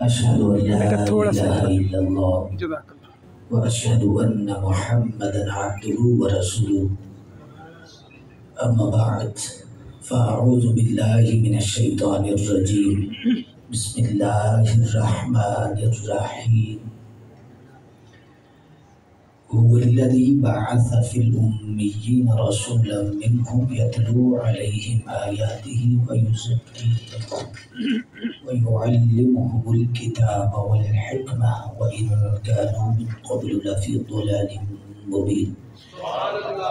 أشهد أن لا إله إلا الله وأشهد أن محمدا عبده ورسوله أما بعد فأعوذ بالله من الشيطان الرجيم بسم الله الرحمن الرحيم هو الذي بعث في الأميين رسولا منهم يتلو عليهم آياته ويزكيهم ويعلمهم الكتاب والحكمة وإن كانوا من قبل لفي ضلال مبين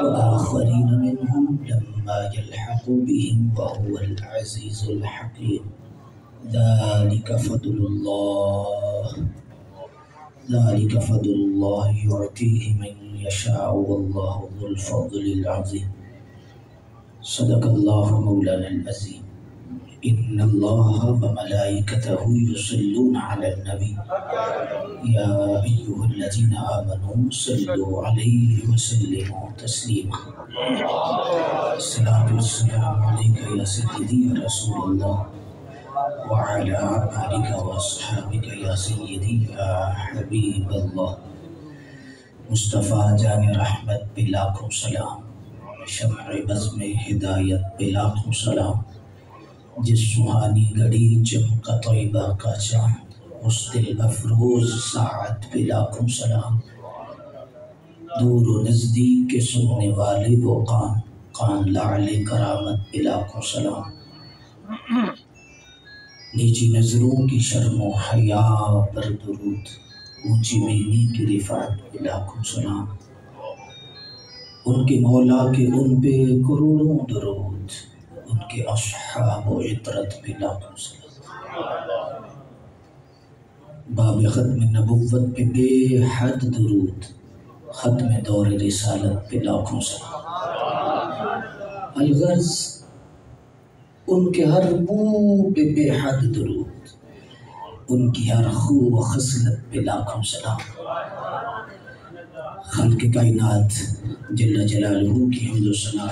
وآخرين منهم لما يلحقوا بهم وهو العزيز الحكيم ذلك فضل الله يعطيه من يشاء والله ذو الفضل العظيم صدق الله مولانا العظيم إن الله وملائكته يصلون على النبي يا أيها الذين آمنوا صلوا عليه وسلموا تسليما الصلاة والسلام عليك يا سيدي يا رسول الله وعلى آلك وأصحابك يا سيدي يا حبيب الله مصطفیٰ جان رحمت پہ لاکھوں سلام شمع بزم ہدایت پہ لاکھوں سلام جس سہانی گھڑی چمکا طیبہ کا چاند اس دل افروز ساعت پہ لاکھوں سلام دور و نزدیک کے سننے والے وہ کان لعل کرامت پہ لاکھوں سلام نیچی نظروں کی شرم و حیا پر درود اونچی معنی کی رفعت پہ لاکھوں سلام ان کے مولا کے ان پہ کروڑوں درود ان کے اصحاب و عطرت پہ لاکھوں سلام باب ختم نبوت پہ بے حد درود ختم دور رسالت پہ لاکھوں سلام الغرض ان کے ہر بو پہ بے حد درود ان کی ہر خو و خصلت پہ لاکھوں سلام خلق کائنات جل جلالہ کی حمد و ثنا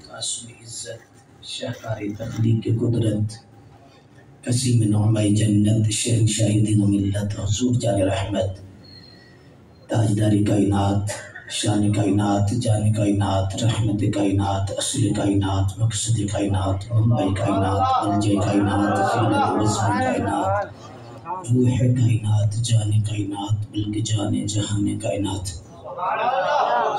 قاسم عزت شاہکار تخلیق قدرت قسیم نعمہ جنت شہنشاہ دین و ملت حضور جان رحمت تاجدار کائنات شان کائنات جان کائنات رحمت کائنات اصل کائنات مقصد کائنات منبع کائنات ملجع کائنات خلت وزم کائنات روح کائنات جان کائنات بلکہ جان جہان کائنات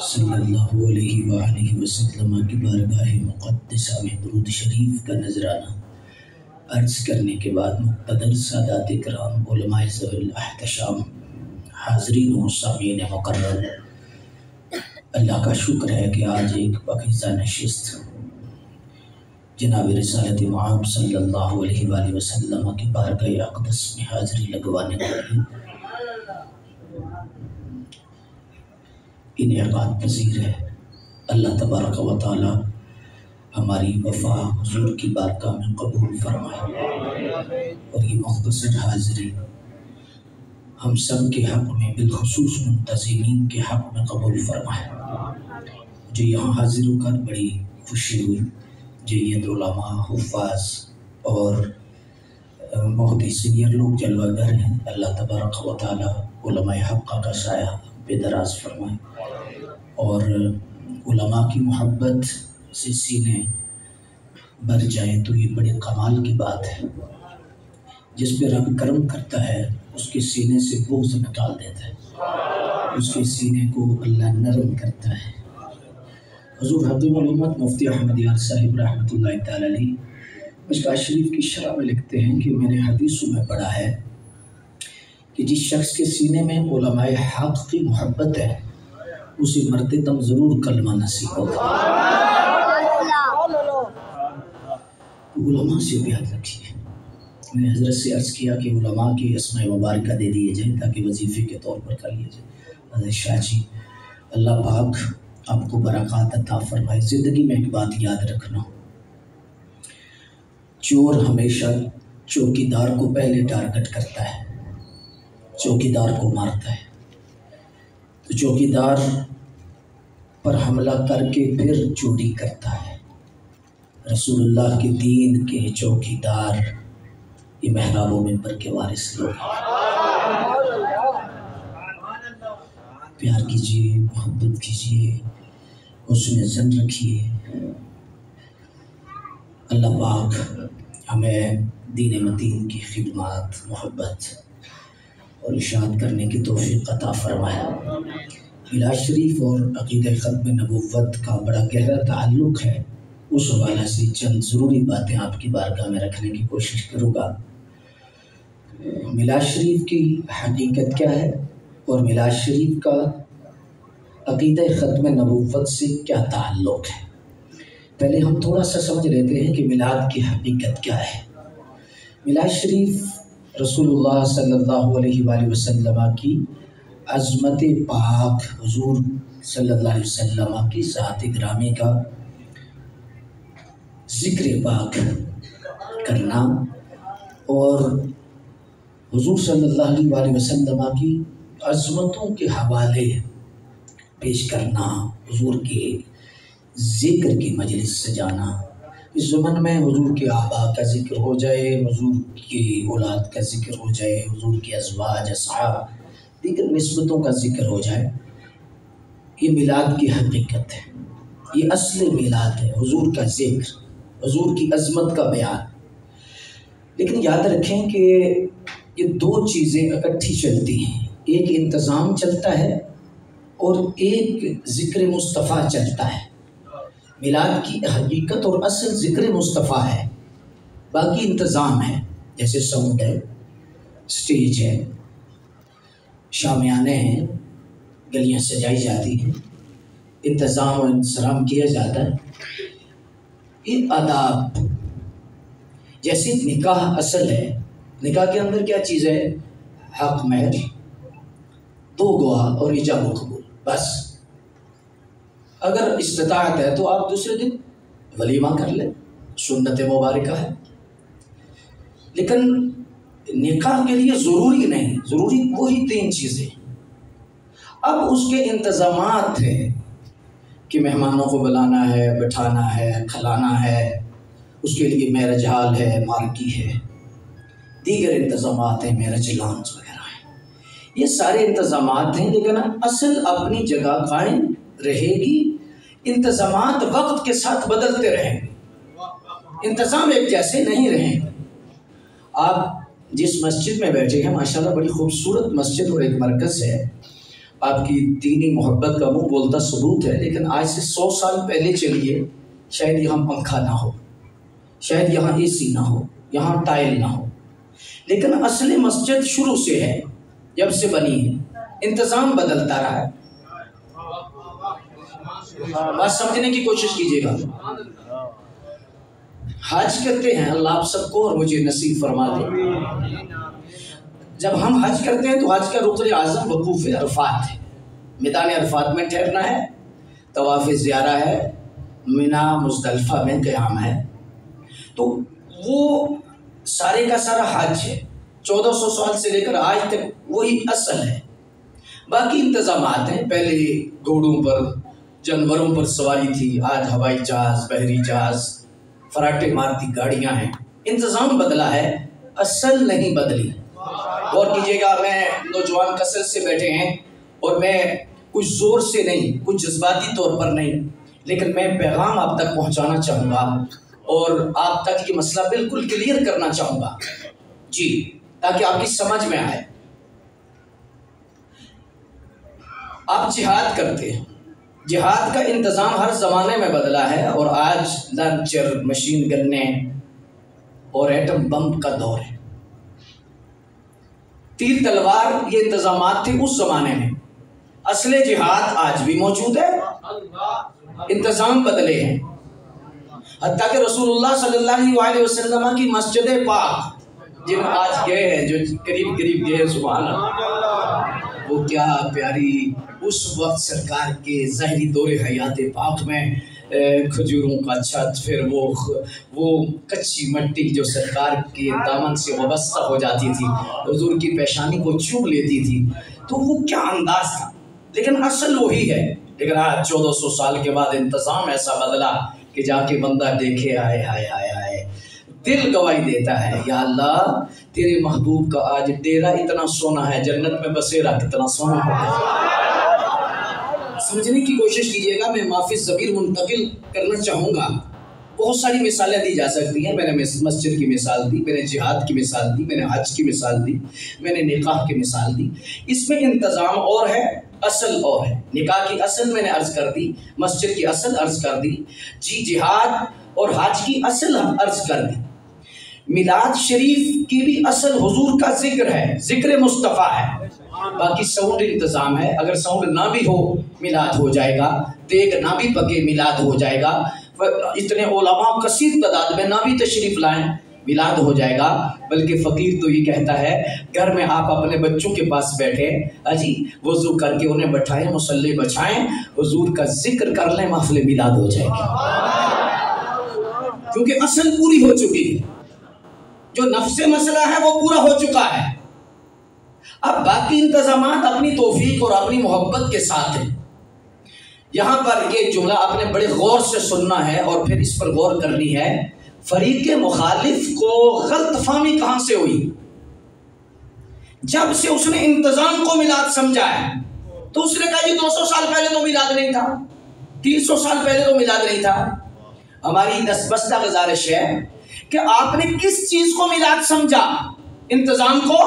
صلی اللہ علیہ وآلہ وسلم کی بارگاہ مقدسہ میں درود شریف کا نذرانہ عرض کرنے کے بعد مقتدر سادات کرام علماء ذوی الاحتشام حاضرین و سامعین مکرم اللہ کا شکر ہے کہ آج ایک پاکیزہ نشست جناب رسالت معاب صلی اللہ علیہ وآلہ وسلم کی بارگاہ اقدس میں حاضری لگوانے کے لیے انعقاد پذیر ہے۔ اللہ تبارک و تعالی ہماری وفا حضور کی بارگاہ میں قبول فرمائے اور یہ مختصر حاضری ہم سب کے حق میں بالخصوص منتظمین کے حق میں قبول فرمائے۔ مجھے یہاں حاضر ہو کر بڑی خوشی ہوئی۔ جیت علماء حفاظ اور بہت ہی سینئر لوگ جلوہ گر ہیں۔ اللہ تبارک و تعالی علماء حق کا سایہ بے دراز فرمائے اور علماء کی محبت سے سینے بھر جائیں تو یہ بڑے کمال کی بات ہے۔ جس پہ رب کرم کرتا ہے اس کے سینے سے بغض نکال دیتا ہے، اس کے سینے کو اللہ نرم کرتا ہے۔ حضور حکیم الامت مفتی احمد یار صاحب رحمۃ اللہ تعالی علیہ مشکوٰۃ شریف کی شرح میں لکھتے ہیں کہ میں نے حدیثوں میں پڑھا ہے کہ جس شخص کے سینے میں علماء حق کی محبت ہے اسے مرتے دم ضرور کلمہ نصیب ہوگا۔ علماء سے پیار رکھیے۔ میں نے حضرت سے عرض کیا کہ علماء کی اسماء مبارکہ دے دیے جائیں تاکہ وظیفے کے طور پر کر لیے جائے۔ حضرت شاہ جی اللہ پاک آپ کو برکات عطا فرمائے۔ زندگی میں ایک بات یاد رکھنا، چور ہمیشہ چوکیدار کو پہلے ٹارگٹ کرتا ہے، چوکیدار کو مارتا ہے، تو چوکیدار پر حملہ کر کے پھر چوری کرتا ہے۔ رسول اللہ کے دین کے چوکیدار یہ محراب و منبر کے وارث لوگ ہیں۔ پیار کیجیے، محبت کیجیے، حسن ظن رکھیے۔ اللہ پاک ہمیں دین متین کی خدمات، محبت اور اشاعت کرنے کی توفیق عطا فرمائے۔ میلاد شریف اور عقیدہ ختم نبوت کا بڑا گہرا تعلق ہے، اس حوالے سے چند ضروری باتیں آپ کی بارگاہ میں رکھنے کی کوشش کروں گا۔ میلاد شریف کی حقیقت کیا ہے اور میلاد شریف کا عقیدہ ختم نبوت سے کیا تعلق ہے؟ پہلے ہم تھوڑا سا سمجھ لیتے ہیں کہ میلاد کی حقیقت کیا ہے۔ میلاد شریف رسول اللہ صلی اللہ علیہ وآلہ وسلم کی عظمت پاک، حضور صلی اللہ علیہ وسلم کی ذات گرامی کا ذکر پاک کرنا اور حضور صلی اللہ علیہ وآلہ وسلم کی عظمتوں کے حوالے پیش کرنا، حضور کے ذکر کی مجلس سجانا۔ اس زمن میں حضور کے آبا کا ذکر ہو جائے، حضور کی اولاد کا ذکر ہو جائے، حضور کے ازواج، اصحاب، دیگر نسبتوں کا ذکر ہو جائے، یہ میلاد کی حقیقت ہے، یہ اصل میلاد ہے، حضور کا ذکر، حضور کی عظمت کا بیان۔ لیکن یاد رکھیں کہ یہ دو چیزیں اکٹھی چلتی ہیں، ایک انتظام چلتا ہے اور ایک ذکر مصطفیٰ چلتا ہے۔ میلاد کی حقیقت اور اصل ذکر مصطفیٰ ہے، باقی انتظام ہے، جیسے ساؤنڈ ہے، سٹیج ہے، شامیانے ہیں، گلیاں سجائی جاتی ہیں، انتظام و انصرام کیا جاتا ہے، یہ آداب۔ جیسے نکاح اصل ہے، نکاح کے اندر کیا چیز ہے؟ حق، مہر، دو گواہ اور ایجاب و قبول، بس۔ اگر استطاعت ہے تو آپ دوسرے دن ولیمہ کر لیں، سنت مبارکہ ہے۔ لیکن نکاح کے لیے ضروری نہیں، ضروری وہی تین چیزیں۔ اب اس کے انتظامات ہیں کہ مہمانوں کو بلانا ہے، بٹھانا ہے، کھلانا ہے، اس کے لیے میرج ہال ہے، مارکی ہے، دیگر انتظامات ہیں، میرج لانچ وغیرہ ہیں۔ یہ سارے انتظامات ہیں، لیکن اصل اپنی جگہ قائم رہے گی۔ انتظامات وقت کے ساتھ بدلتے رہیں گے، انتظام ایک جیسے نہیں رہیں گے۔ آپ جس مسجد میں بیٹھے ہیں ماشاءاللہ بڑی خوبصورت مسجد اور ایک مرکز ہے، آپ کی دینی محبت کا منہ بولتا ثبوت ہے، لیکن آج سے 100 سال پہلے چلیے، شاید یہاں پنکھا نہ ہو، شاید یہاں اے سی نہ ہو، یہاں ٹائل نہ ہو، لیکن اصل مسجد شروع سے ہے، جب سے بنی ہے، انتظام بدلتا رہا ہے۔ بات سمجھنے کی کوشش کیجیے گا۔ حج کرتے ہیں، اللہ آپ سب کو اور مجھے نصیب فرما دے۔ جب ہم حج کرتے ہیں تو حج کا رکن اعظم وقوف عرفات ہے، میدان عرفات میں ٹھہرنا ہے، طواف زیارہ ہے، منا مزدلفہ میں قیام ہے۔ تو وہ سارے کا سارا حج ہے، 1400 سال سے لے کر آج تک وہی اصل ہے۔ باقی انتظامات ہیں، پہلے گھوڑوں پر، جانوروں پر سواری تھی، آج ہوائی جہاز، بحری جہاز، فراٹے مارتی گاڑیاں ہیں۔ انتظام بدلا ہے، اصل نہیں بدلی۔ غور کیجیے گا، میں نوجوان کثرت سے بیٹھے ہیں اور میں کچھ زور سے نہیں، کچھ جذباتی طور پر نہیں، لیکن میں پیغام آپ تک پہنچانا چاہوں گا اور آپ تک یہ مسئلہ بالکل کلیئر کرنا چاہوں گا، جی، تاکہ آپ کی سمجھ میں آئے۔ آپ جہاد کرتے ہیں، جہاد کا انتظام ہر زمانے میں بدلا ہے، اور آج لانچر، مشین گنیں اور ایٹم بم کا دور ہے۔ تیر تلوار یہ انتظامات تھے اس زمانے میں، اصل جہاد آج بھی موجود ہے، انتظام بدلے ہیں۔ حتیٰ کہ رسول اللہ صلی اللہ علیہ وسلم کی مسجد پاک جن آج گئے ہیں، جو قریب قریب گئے ہیں، سبحان اللہ، وہ کیا پیاری اس وقت سرکار کے ظاہری دور حیات پاک میں کھجوروں کا چھت، پھر وہ کچی مٹی جو سرکار کے دامن سے وابستہ ہو جاتی تھی، حضور کی پیشانی کو چوم لیتی تھی، تو وہ کیا انداز تھا، لیکن اصل وہی ہے۔ لیکن آج 1400 سال کے بعد انتظام ایسا بدلا کہ جا کے بندہ دیکھے، آئے ہائے ہائے ہائے، دل گواہی دیتا ہے یا اللہ تیرے محبوب کا آج ڈیرا اتنا سونا ہے، جنت میں بسیرا کتنا سونا ہوگا۔ سمجھنے کی کوشش کیجئے گا، میں معافی ضمیر منتقل کرنا چاہوں گا۔ بہت ساری مثالیں دی جا سکتی ہیں، میں نے مسجد کی مثال دی، میں نے جہاد کی مثال دی، میں نے حج کی مثال دی، میں نے نکاح کی مثال دی۔ اس میں انتظام اور ہے، اصل اور ہے۔ نکاح کی اصل میں نے عرض کر دی، مسجد کی اصل عرض کر دی، جی جہاد اور حج کی اصل عرض کر دی۔ میلاد شریف کی بھی اصل حضور کا ذکر ہے، ذکر مصطفیٰ ہے، باقی ساؤنڈ انتظام ہے۔ اگر ساؤنڈ نہ بھی ہو میلاد ہو جائے گا، دیگ نہ بھی پکے میلاد ہو جائے گا، اتنے علماء کثیر تعداد میں نہ بھی تشریف لائیں میلاد ہو جائے گا۔ بلکہ فقیر تو یہ کہتا ہے گھر میں آپ اپنے بچوں کے پاس بیٹھے اجی وضو کر کے انہیں بٹھائیں، مصلی بچھائیں، حضور کا ذکر کر لیں، محفل میلاد ہو جائے گی، کیونکہ اصل پوری ہو چکی ہے، جو نفس مسئلہ ہے وہ پورا ہو چکا ہے۔ اب باقی انتظامات اپنی توفیق اور اپنی محبت کے ساتھ ہیں۔ یہاں پر یہ جملہ آپ نے بڑے غور سے سننا ہے اور پھر اس پر غور کرنی ہے۔ فریق مخالف کو غلط فہمی کہاں سے ہوئی؟ جب سے اس نے انتظام کو میلاد سمجھا ہے تو اس نے کہا یہ 200 سال پہلے تو میلاد نہیں تھا، 300 سال پہلے تو میلاد نہیں تھا۔ ہماری دس بستہ گزارش ہے کہ آپ نے کس چیز کو میلاد سمجھا؟ انتظام کو؟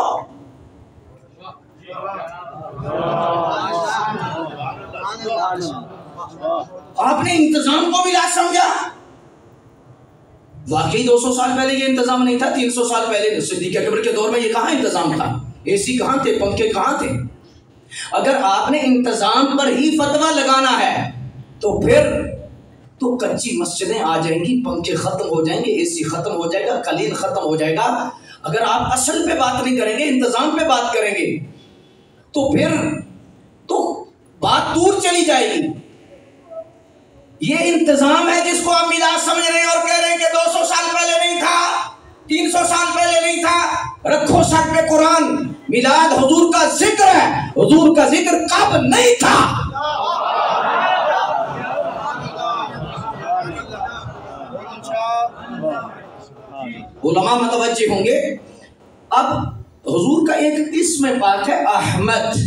آپ نے انتظام کو میلاد سمجھا؟ واقعی 200 سال پہلے یہ انتظام نہیں تھا، 300 سال پہلے صدیق اکبر کے دور میں یہ کہاں انتظام تھا؟ اے سی کہاں تھے؟ پنکھے کہاں تھے؟ اگر آپ نے انتظام پر ہی فتویٰ لگانا ہے تو پھر تو کچی مسجدیں آ جائیں گی، پنکھے ختم ہو جائیں گے، اے سی ختم ہو جائے گا، قلین ختم ہو جائے گا۔ اگر آپ اصل پہ بات نہیں کریں گے، انتظام پہ بات کریں گے تو پھر تو بات دور چلی جائے گی۔ یہ انتظام ہے جس کو آپ میلاد سمجھ رہے ہیں اور کہہ رہے ہیں کہ 200 سال پہلے نہیں تھا، 300 سال پہلے نہیں تھا۔ رکھو سر پہ قرآن، میلاد حضور کا ذکر ہے، حضور کا ذکر کب نہیں تھا؟ علماء متوجہ ہوں گے۔ اب حضور کا ایک اسم پاک ہے احمد،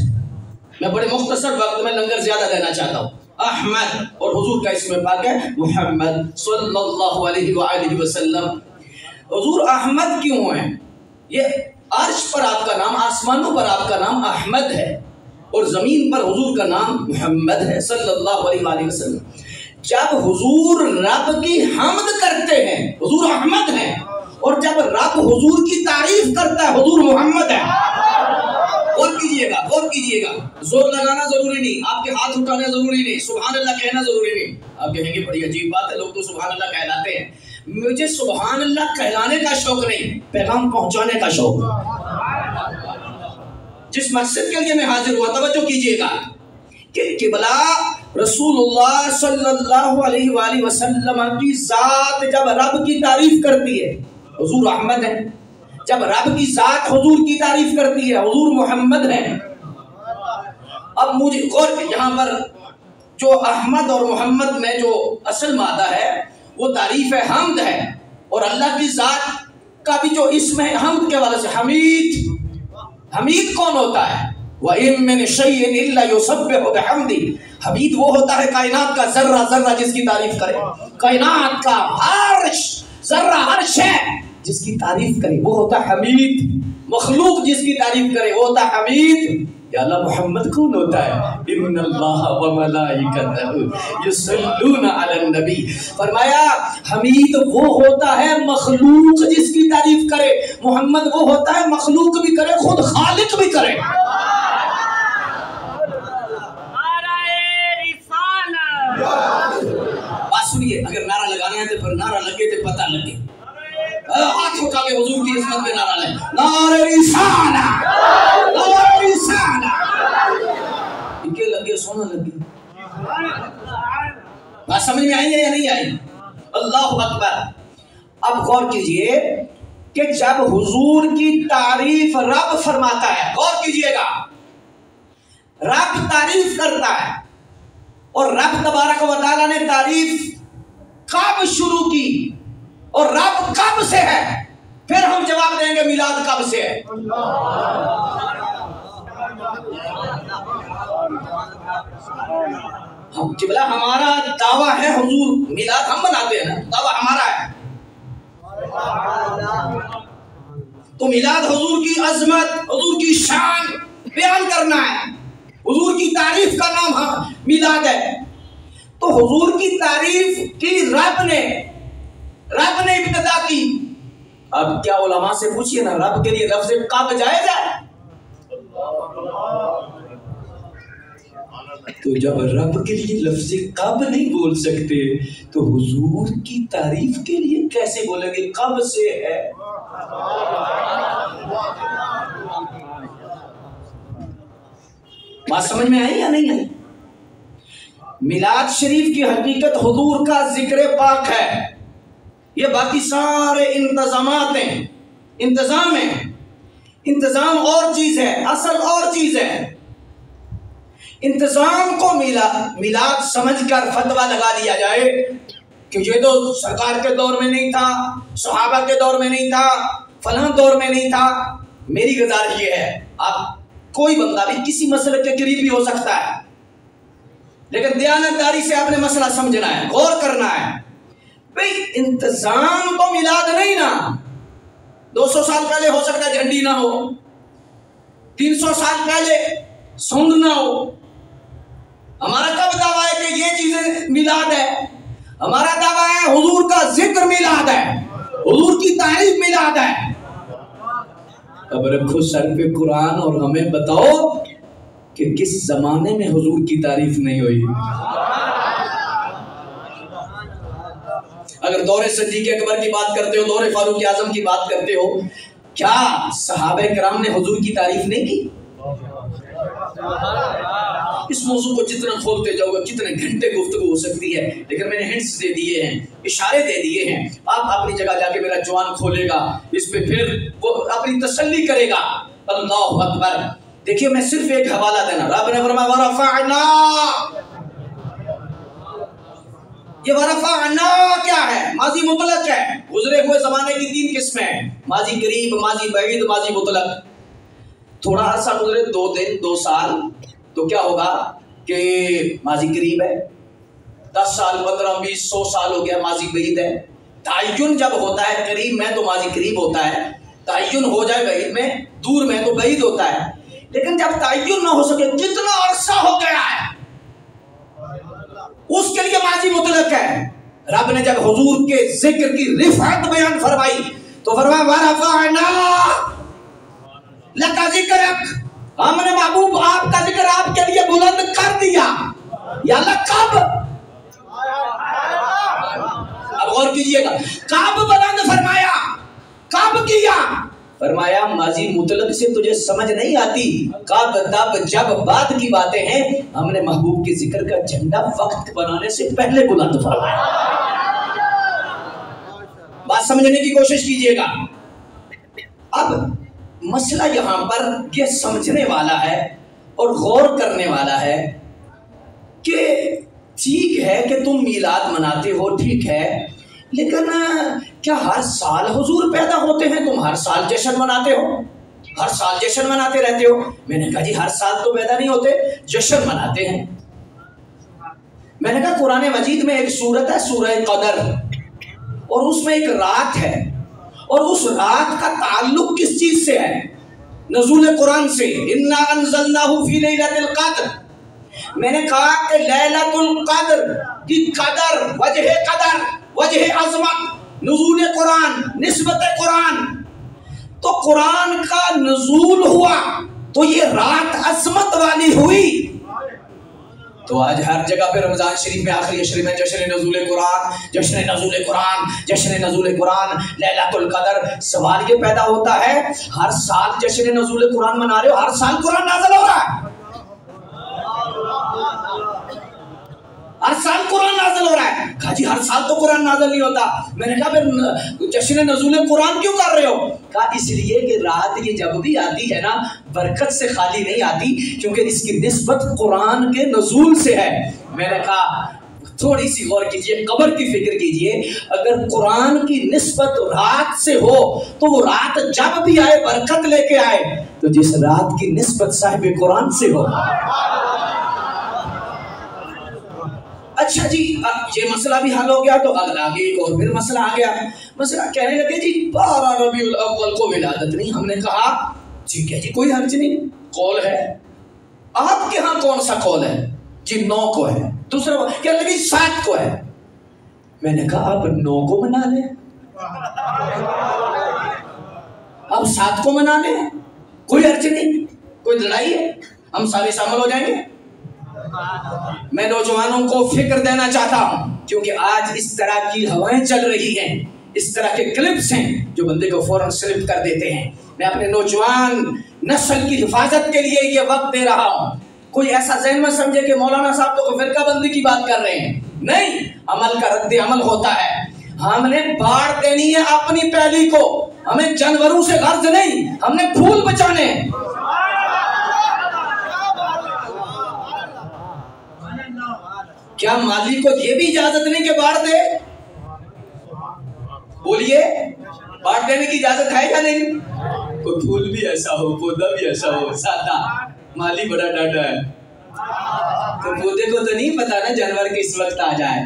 میں بڑے مختصر وقت میں لنگر زیادہ دینا چاہتا ہوں۔ احمد اور حضور کا اسم پاک ہے محمد صلی اللہ علیہ وآلہ وسلم۔ حضور احمد کیوں ہیں؟ یہ عرش پر آپ کا نام، آسمانوں پر آپ کا نام احمد ہے اور زمین پر حضور کا نام محمد ہے صلی اللہ علیہ وآلہ وسلم۔ جب حضور رب کی حمد کرتے ہیں حضور احمد ہیں، اور جب رب حضور کی تعریف کرتا ہے حضور محمد ہے۔ غور کیجئے گا، غور کیجئے گا، زور لگانا ضروری نہیں، آپ کے ہاتھ اٹھانا ضروری نہیں، سبحان اللہ کہنا ضروری نہیں۔ آپ کہیں گے بڑی عجیب بات ہے، لوگ تو سبحان اللہ کہلاتے ہیں۔ مجھے سبحان اللہ کہلانے کا شوق نہیں، پیغام پہنچانے کا شوق۔ جس مقصد کے لیے میں حاضر ہوا، توجہ کیجئے گا کہ قبلہ رسول اللہ صلی اللہ علیہ وآلہ وسلم کی ذات جب رب کی تعریف کرتی ہے حضور احمد ہے، جب رب کی ذات حضور کی تعریف کرتی ہے حضور محمد ہے۔ اب مجھے غور یہاں پر جو احمد اور محمد میں جو اصل مادہ ہے وہ تعریف ہے، حمد ہے، اور اللہ کی ذات کا بھی جو اسم ہے حمد کے حوالے سے حمید۔ حمید کون ہوتا ہے؟ وَإِن مِّن شَيْءٍ إِلَّا يُسَبِّحُ بِحَمْدِهِ۔ حمید وہ ہوتا ہے کائنات کا ذرہ ذرہ جس کی تعریف کرے، کائنات کا عرش ذرہ عرش ہے جس کی تعریف کرے وہ ہوتا ہے حمید۔ مخلوق جس کی تعریف کرے وہ ہوتا ہے حمید۔ یا اللہ محمد کون ہوتا ہے؟ ان اللہ وملائکتہ یصلون علی النبی۔ فرمایا حمید وہ ہوتا ہے مخلوق جس کی تعریف کرے، محمد وہ ہوتا ہے مخلوق بھی کرے خود خالق بھی کرے۔ بات سنیے، اگر نعرہ لگانا ہے تو پھر نعرہ لگے تو پتہ لگے۔ ہاتھ اٹھا کے حضور کی عظمت میں نعرہ لائیں، نعرہ رسالہ، نعرہ رسالہ۔ انکے لگے سونا لگے۔ بات سمجھ میں آئی ہے یا نہیں آئی؟ اللہ اکبر۔ اب غور کیجئے کہ جب حضور کی تعریف رب فرماتا ہے، غور کیجئے گا، رب تعریف کرتا ہے، اور رب تبارک و تعالیٰ نے تعریف کب شروع کی؟ اور رب کب سے ہے، پھر ہم جواب دیں گے میلاد کب سے ہے۔ قبلہ ہمارا دعویٰ ہے حضور میلاد ہم مناتے ہیں نا، دعویٰ ہمارا ہے۔ تو میلاد حضور کی عظمت، حضور کی شان بیان کرنا ہے، حضور کی تعریف کا نام میلاد ہے۔ تو حضور کی تعریف کی رب نے ابتدا کی۔ اب کیا علماء سے پوچھئے نا، رب کے لیے لفظ کب جائز ہے؟ تو جب رب کے لیے لفظ کب نہیں بول سکتے تو حضور کی تعریف کے لیے کیسے بولیں گے کب سے ہے؟ بات سمجھ میں آئی یا نہیں آئی؟ میلاد شریف کی حقیقت حضور کا ذکر پاک ہے، یہ باقی سارے انتظامات ہیں، انتظام ہیں، انتظام اور چیز ہے، اصل اور چیز ہے۔ انتظام کو میلاد سمجھ کر فتویٰ لگا دیا جائے کہ یہ تو سرکار کے دور میں نہیں تھا، صحابہ کے دور میں نہیں تھا، فلاں دور میں نہیں تھا۔ میری گزارش یہ ہے، آپ کوئی بندہ بھی کسی مسئلے کے قریب بھی ہو سکتا ہے، لیکن دیانتداری سے آپ نے مسئلہ سمجھنا ہے، غور کرنا ہے۔ بھئی انتظام تو میلاد نہیں نا، 200 سال پہلے ہو سکتا ہے جھنڈی نہ ہو، 300 سال پہلے سونگ نہ ہو۔ ہمارا کب دعویٰ ہے کہ یہ چیزیں میلاد ہے؟ ہمارا دعویٰ ہے حضور کا ذکر میلاد ہے، حضور کی تعریف میلاد ہے۔ اب رکھو سر پہ قرآن اور ہمیں بتاؤ کہ کس زمانے میں حضور کی تعریف نہیں ہوئی۔ اگر دور صدیق اکبر کی بات کرتے ہو، دور فاروق اعظم کی بات کرتے ہو، کیا صحابہ کرام نے حضور کی تعریف نہیں کی؟ اس موضوع کو جتنا کھولتے جاؤ گے کتنے گھنٹے گفتگو ہو سکتی ہے، لیکن میں نے ہنٹس دے دیے ہیں، اشارے دے دیے ہیں۔ آپ اپنی جگہ جا کے میرا جوان کھولے گا، اس پہ پھر وہ اپنی تسلی کرے گا۔ اللہ اکبر۔ دیکھیے میں صرف ایک حوالہ دینا، رب نے فرمایا ورفعنا، یہ ورفعنا کیا ہے؟ ماضی مطلق ہے، گزرے ہوئے زمانے کی 3 قسمیں ہیں، ماضی قریب، ماضی بعید، ماضی مطلق۔ تھوڑا عرصہ گزرے، 2 دن 2 سال، تو کیا ہوگا کہ ماضی قریب ہے، 10 سال 15 20 100 سال ہو گیا، ماضی بعید ہے۔ تعین جب ہوتا ہے قریب میں تو ماضی قریب ہوتا ہے، تعین ہو جائے بعید میں، دور میں تو بعید ہوتا ہے۔ لیکن جب تعین نہ ہو سکے، جتنا عرصہ ہو گیا ہے اس کے لیے ماضی مطلق ہے۔ رب نے جب حضور کے ذکر کی رفعت بیان فرمائی تو فرمایا ورفعنا لک ذکرک، ہم نے محبوب آپ کا ذکر آپ کے لیے بلند کر دیا۔ یا اللہ کب؟ اب غور کیجئے گا، کب بلند فرمایا، کب کیا؟ فرمایا ماضی مطلق سے تجھے سمجھ نہیں آتی، کب تب جب بعد کی باتیں ہیں، ہم نے محبوب کے ذکر کا جھنڈا وقت بنانے سے پہلے بلند فرمایا۔ بات سمجھنے کی کوشش کیجئے گا۔ اب مسئلہ یہاں پر یہ سمجھنے والا ہے اور غور کرنے والا ہے کہ ٹھیک ہے کہ تم میلاد مناتے ہو، ٹھیک ہے، لیکن کیا ہر سال حضور پیدا ہوتے ہیں؟ تم ہر سال جشن مناتے ہو، ہر سال جشن مناتے رہتے ہو۔ میں نے کہا جی ہر سال تو پیدا نہیں ہوتے، جشن مناتے ہیں۔ میں نے کہا قرآن مجید میں ایک سورت ہے سورہ قدر، اور اس میں ایک رات ہے، اور اس رات کا تعلق کس چیز سے ہے؟ نزول قرآن سے۔ انا انزلناہ فی لیلۃ القدر، میں نے کہا کہ لیلۃ القدر کی قدر، وجہ عظمت، نزول قرآن، نسبت قرآن، تو قرآن کا نزول ہوا تو یہ رات عظمت والی ہوئی۔ تو آج ہر جگہ پہ رمضان شریف میں آخری عشر میں جشن نزول قرآن، جشن نزول قرآن، جشن نزول قرآن، لیلۃ القدر۔ سوال یہ پیدا ہوتا ہے ہر سال جشن نزول قرآن منا رہے ہو، ہر سال قرآن نازل ہو رہا ہے، ہر سال قرآن نازل ہو رہا ہے۔ کہا جی ہر سال تو قرآن نازل نہیں ہوتا۔ میں نے کہا پھر جشن نزول قرآن کیوں کر رہے ہو؟ کہا اس لیے کہ رات یہ جب بھی آتی ہے نا برکت سے خالی نہیں آتی، کیونکہ اس کی نسبت قرآن کے نزول سے ہے۔ میں نے کہا تھوڑی سی غور کیجئے، قبر کی فکر کیجئے. اگر قرآن کی نسبت رات سے ہو تو وہ رات جب بھی آئے برکت لے کے آئے، تو جس رات کی نسبت صاحب قرآن سے ہو. اچھا جی یہ مسئلہ بھی حل ہو گیا، تو آگے ایک اور پھر مسئلہ آ گیا. مسئلہ کہنے لگے جی 12 ربیع الاول کو ولادت نہیں. ہم نے کہا ٹھیک ہے جی کوئی حرج نہیں، قول ہے. آپ کے ہاں کون سا قول ہے؟ جی 9 کو ہے. دوسرا کہنے لگے 7 کو ہے. میں نے کہا آپ 9 کو منا لیں، اب 7 کو منا لیں، کوئی حرج نہیں، کوئی لڑائی ہے، ہم سارے شامل ہو جائیں گے. میں نوجوانوں کو فکر دینا چاہتا ہوں، کیونکہ آج اس طرح کی ہوائیں چل رہی ہیں، اس طرح کے کلپس ہیں جو بندے کو فوراً سلپ کر دیتے ہیں. میں اپنے نوجوان نسل کی حفاظت کے لیے یہ وقت دے رہا ہوں. کوئی ایسا ذہن میں سمجھے کہ مولانا صاحب تو فرقہ بندی کی بات کر رہے ہیں. نہیں، عمل کا رد عمل ہوتا ہے. ہم نے باڑ دینی ہے اپنی پیلی کو، ہمیں جانوروں سے غرض نہیں، ہم نے پھول بچانے ہیں. کیا مالی کو یہ بھی اجازت نہیں کہ باڑ دے؟ بولیے، باڑ دینے کی اجازت ہے یا نہیں؟ کوئی پھول بھی ایسا ہو، پودا بھی ایسا ہو سادہ، مالی بڑا ڈاٹا ہے. تو پودے کو تو نہیں پتا نا جانور کس وقت آ جائے،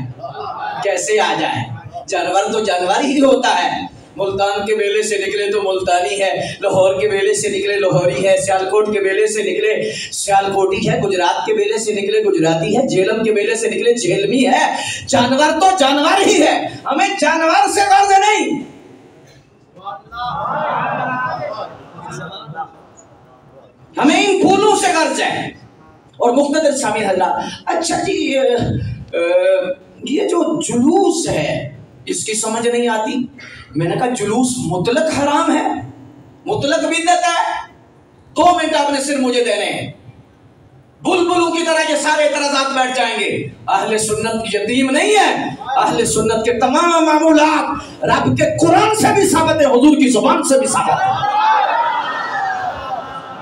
کیسے آ جائے. جانور تو جانور ہی ہوتا ہے. ملتان کے بیلے سے نکلے تو ملتانی ہے، لاہور کے بیلے سے نکلے لاہوری ہے، سیالکوٹ کے بیلے سے نکلے سیالکوٹی ہے، گجرات کے بیلے سے نکلے گجراتی ہے، جھیلم کے بیلے سے نکلے جھیلمی ہے. جانور تو جانور ہی ہے، ہمیں جانور سے غرض نہیں. ہمیں ان پھولوں سے غرض ہے. اور مقتدر سامعین حضرات، اچھا جی یہ جو جلوس ہے اس کی سمجھ نہیں آتی. میں نے کہا جلوس مطلق حرام ہے، مطلق بدعت ہے. 2 منٹ آپ نے صرف مجھے دینے ہیں. بلبلوں کی طرح یہ سارے اعتراضات بیٹھ جائیں گے. اہل سنت یتیم نہیں ہے، اہل سنت کے تمام معمولات رب کے قرآن سے بھی ثابت ہے، حضور کی زبان سے بھی ثابت ہے.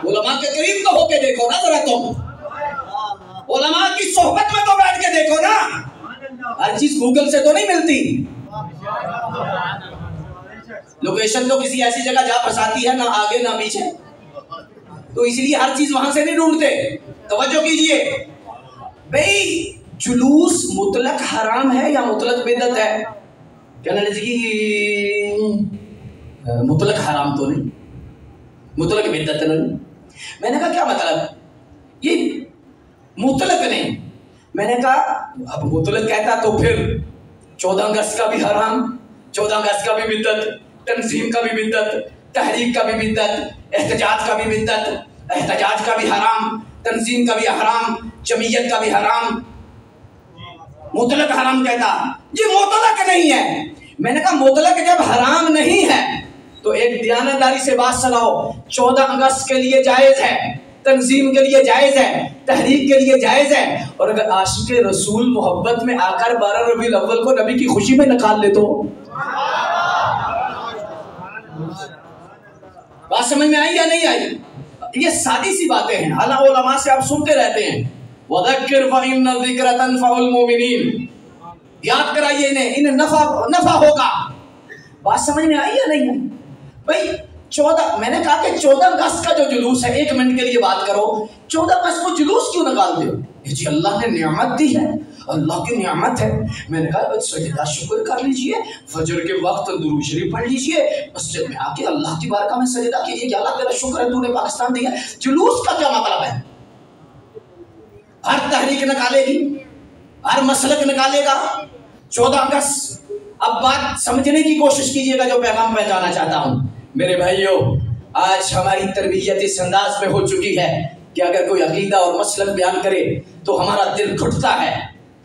علماء کے قریب تو ہو کے دیکھو نا ذرا، تم علماء کی صحبت میں تو بیٹھ کے دیکھو نا. ہر چیز گوگل سے تو نہیں ملتی. لوکیشن تو کسی ایسی جگہ جا پھنساتی ہے، نہ آگے نہ پیچھے، تو اس لیے ہر چیز وہاں سے نہیں ڈھونڈتے. توجہ کیجئے بھئی، جلوس مطلق حرام ہے یا مطلق بدعت ہے؟ کہنے لگے مطلق حرام تو نہیں، مطلق بدعت نہیں. میں نے کہا کیا مطلب؟ یہ مطلق نہیں. میں نے کہا اب مطلق کہتا تو پھر 14 اگست کا بھی حرام، 14 اگست کا بھی بدعت، تنظیم کا بھی بدعت، تحریک کا بھی بدعت، احتجاج کا بھی بدعت، احتجاج کا بھی حرام، تنظیم کا بھی حرام، جمعیت کا بھی حرام. مطلق حرام کہتا، یہ مطلق نہیں ہے. میں نے کہا مطلق جب حرام نہیں ہے تو ایک دیانتداری سے بات سناؤ. 14 اگست کے لیے جائز ہے، تنظیم کے لیے جائز ہے، تحریک کے لیے جائز ہے. اور اگر عاشق رسول محبت میں آ کر 12 ربیع الاول کو نبی کی خوشی میں نکال لے تو بات سمجھ میں آئی یا نہیں آئی؟ یہ سادی سی باتیں ہیں. حالانکہ علماء سے آپ سنتے رہتے ہیں وَذَكِّرْ فَإِنَّ الذِّكْرَ تَنْفَعُ الْمُؤْمِنِينَ، یاد کرائیے انہیں نفع ہوگا. بات سمجھ میں آئی یا نہیں آئی؟ بھائی 14، میں نے کہا کہ 14 اگست کا جو جلوس ہے، 1 منٹ کے لیے بات کرو، 14 اگست کو جلوس کیوں نکالتے ہو؟ جی اللہ نے نعمت دی ہے، اللہ کی نعمت ہے. میں نے کہا سجدہ شکر کر لیجئے، فجر کے وقت درود شریف پڑھ لیجئے، مسجد میں آ کے اللہ کی بارگاہ میں سجدہ کیجئے کہ اللہ تیرا شکر ہے تو نے پاکستان دیا. جلوس کا کیا مطلب ہے؟ ہر تحریک نکالے گی، ہر مسلک نکالے گا 14 اگست. اب بات سمجھنے کی کوشش کیجئے گا جو پیغام پہنچانا چاہتا ہوں. میرے بھائیوں، آج ہماری تربیت اس انداز میں ہو چکی ہے کہ اگر کوئی عقیدہ اور مسلک بیان کرے تو ہمارا دل گھٹتا ہے.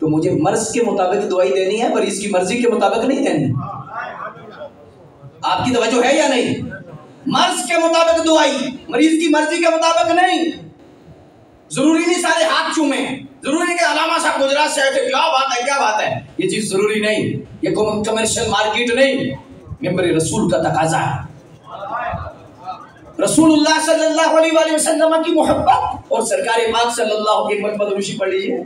تو مجھے مرض کے مطابق دوائی دینی ہے، مریض کی مرضی کے مطابق نہیں دینی. آپ کی توجہ ہے یا نہیں؟ مرض کے مطابق دوائی، مریض کی مرضی کے مطابق نہیں. ضروری نہیں سارے ہاتھ چومیں، ضروری نہیں کہ علامہ صاحب گجرات سے آئے تھے، کیا بات ہے کیا بات ہے. یہ چیز ضروری نہیں، یہ کمرشل مارکیٹ نہیں، ممبر رسول کا تقاضا ہے. رسول اللہ صلی اللہ علیہ وسلم کی محبت اور سرکار پاک صلی اللہ علیہ وسلم کی مرتبہ دروشی پڑھ لیجیے.